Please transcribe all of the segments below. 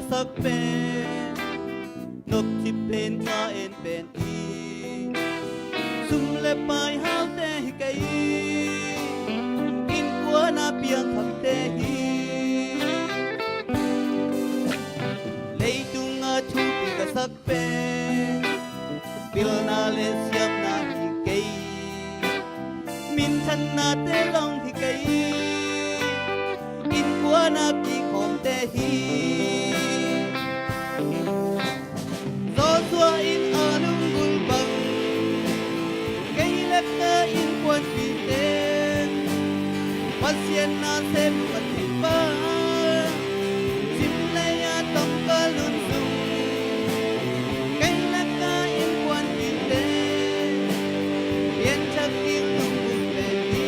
sắc bên nộp chip bên ca en bên sum le pai hao te hi kai in qua na piang thak te hi lei tung a thu pi ka sak pe pil na le siam na hi kai min than na te long hi kai in qua na pi khom te hi do xua in a lung gul bang na in quan pi ten pasien na se pati pa sim le ya tong ka lun sung kai na ka in quan pi ten yen chak in lung gun pe ti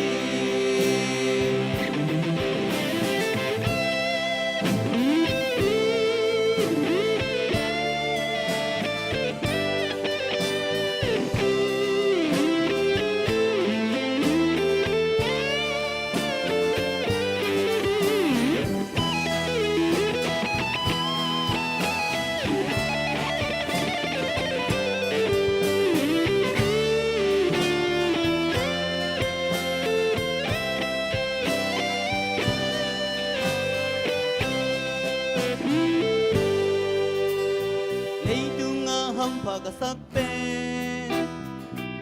hâm pha ka sak pen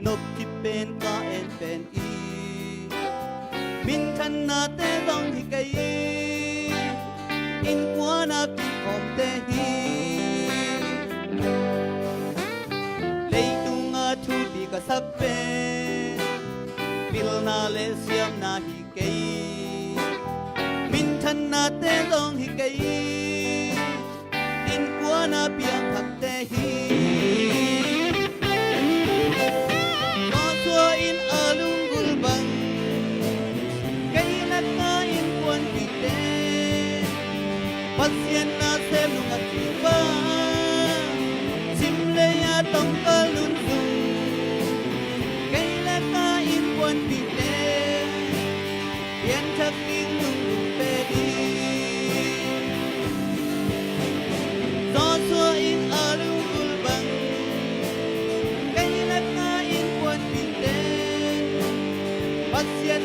nop ti pen ka en pen min than na te long hi kai in kwa na pi khom te hi lei tung a thu pi ka sak pen pil na le siam na hi kai min than na te long hi kai in kwa na piang thak te hi in alung gulbang kay na in kwan pite pasien na se lungat tiba simle ya tong kalun sung kay na in kwan pite yan chak in lung pe di do so in alung gulbang kay na in kwan pite pasien